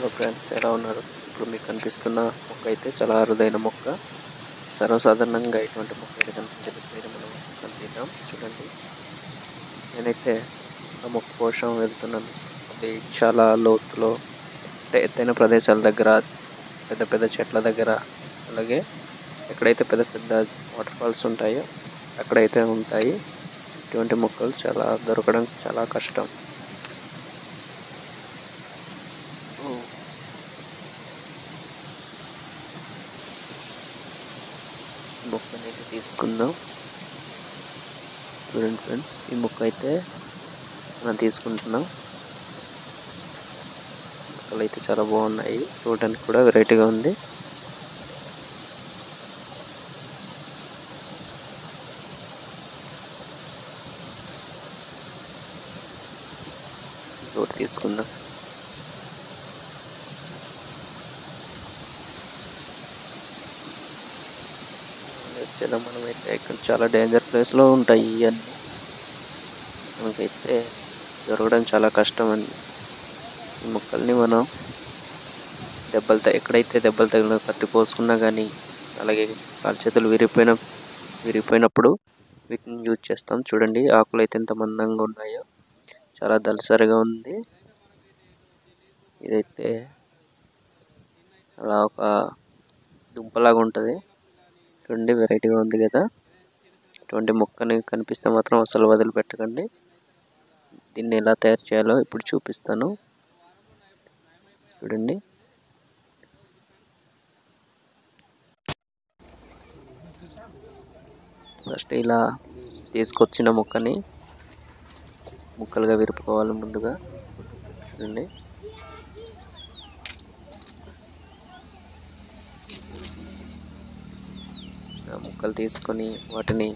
Hello friends, ఎలా ఉన్నారు? ఇప్పుడు మీకు కనిపిస్తున్న మొక్క అయితే చాలా అరుదైన మొక్క. సర్వసాధారణంగా ఇటువంటి మొక్క అయితే కనిపించదు. ఇప్పుడైతే మనం కనిపిద్దాం. చూడండి, నేనైతే ఆ మొక్క కోసం వెళ్తున్నాను. అది చాలా లోతులో, అంటే ఎత్తైన ప్రదేశాల దగ్గర, పెద్ద పెద్ద చెట్ల దగ్గర, అలాగే ఎక్కడైతే పెద్ద పెద్ద వాటర్ ఫాల్స్ ఉంటాయో అక్కడైతే ఉంటాయి. ఇటువంటి మొక్కలు దొరకడం చాలా కష్టం. మొక్కని అయితే తీసుకుందాం. చూడండి ఫ్రెండ్స్, ఈ మొక్క అయితే మనం తీసుకుంటున్నాం. మొక్కలు అయితే చాలా బాగున్నాయి, చూడడానికి కూడా వెరైటీగా ఉంది. ఇంకోటి తీసుకుందాం. వచ్చేదా, మనమైతే ఇక్కడ చాలా డేంజర్ ప్లేస్లో ఉంటాయి ఇవన్నీ. మనకైతే దొరకడం చాలా కష్టం అండి. ఈ మొక్కల్ని మనం ఎక్కడైతే దెబ్బలు తగిలిన కత్తి కోసుకున్నా కానీ, అలాగే కాలు చేతులు విరిగిపోయినప్పుడు వీటిని యూజ్ చేస్తాం. చూడండి, ఆకులు అయితే ఎంత మందంగా ఉన్నాయో, చాలా దళసరిగా ఉంది. ఇదైతే అలా ఒక దుంపలాగా ఉంటుంది. చూడండి, వెరైటీగా ఉంది కదా. ఇటువంటి మొక్కని కనిపిస్తే మాత్రం అసలు వదిలిపెట్టకండి. దీన్ని ఎలా తయారు చేయాలో ఇప్పుడు చూపిస్తాను. చూడండి, ఫస్ట్ ఇలా తీసుకొచ్చిన మొక్కని ముక్కలుగా విరుపుకోవాలి ముందుగా. చూడండి, ముక్కలు తీసుకొని వాటిని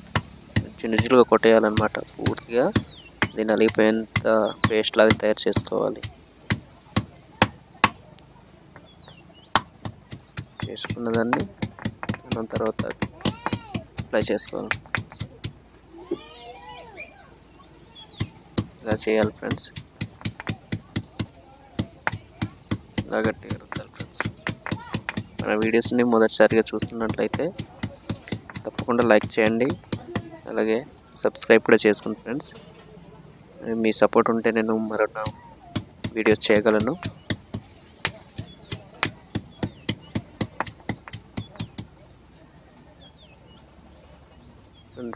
చిన్న కొట్టేయాలన్నమాట. పూర్తిగా దీన్ని నలిగిపోయేంత పేస్ట్ లాగా తయారు చేసుకోవాలి. చేసుకున్న దాన్ని మనం తర్వాత అప్లై చేసుకోవాలి. ఇలా చేయాలి ఫ్రెండ్స్, ఇలా గట్టిగా రుద్దాలి ఫ్రెండ్స్. మన వీడియోస్ని మొదటిసారిగా చూస్తున్నట్లయితే తప్పకుండా లైక్ చేయండి, అలాగే సబ్స్క్రైబ్ కూడా చేసుకోండి ఫ్రెండ్స్. మీ సపోర్ట్ ఉంటే నేను మరొక వీడియోస్ చేయగలను.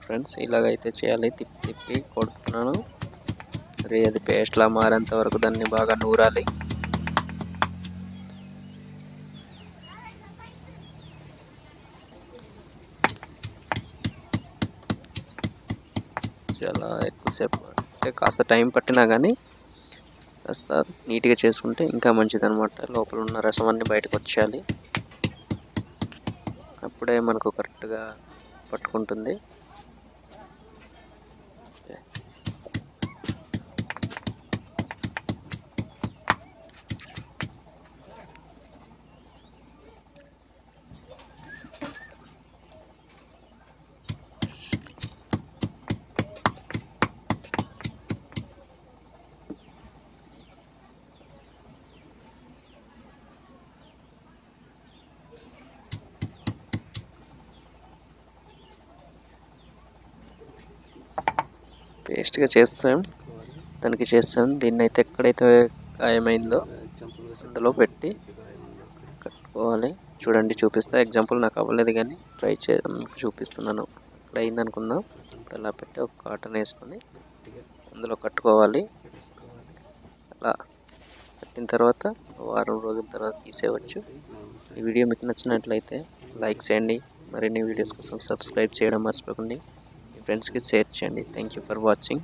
ఫ్రెండ్స్, ఇలాగైతే చేయాలి. తిప్పి కొడుతున్నాను. మరి అది పేస్ట్లా మారేంత వరకు దాన్ని బాగా నూరాలి. చాలా ఎక్కువసేపు, అంటే కాస్త టైం పట్టినా కానీ కాస్త నీట్గా చేసుకుంటే ఇంకా మంచిదన్నమాట. లోపల ఉన్న రసం అన్నీ బయటకు వచ్చేయాలి. అప్పుడే మనకు కరెక్ట్గా పట్టుకుంటుంది. పేస్ట్గా తనకి చేస్తాం. దీన్ని అయితే ఎక్కడైతే గాయమైందో అందులో పెట్టి కట్టుకోవాలి. చూడండి, చూపిస్తా. ఎగ్జాంపుల్ నాకు అవ్వలేదు కానీ ట్రై చూపిస్తున్నాను. అక్కడ అయింది అనుకుందాం. ఇప్పుడు అలా పెట్టి ఒక కాటన్ వేసుకొని అందులో కట్టుకోవాలి. అలా కట్టిన తర్వాత వారం రోజుల తర్వాత తీసేయవచ్చు. ఈ వీడియో మీకు నచ్చినట్లయితే లైక్ చేయండి. మరిన్ని వీడియోస్ కోసం సబ్స్క్రైబ్ చేయడం మర్చిపోకండి. మీ ఫ్రెండ్స్కి షేర్ చేయండి. Thank you for watching.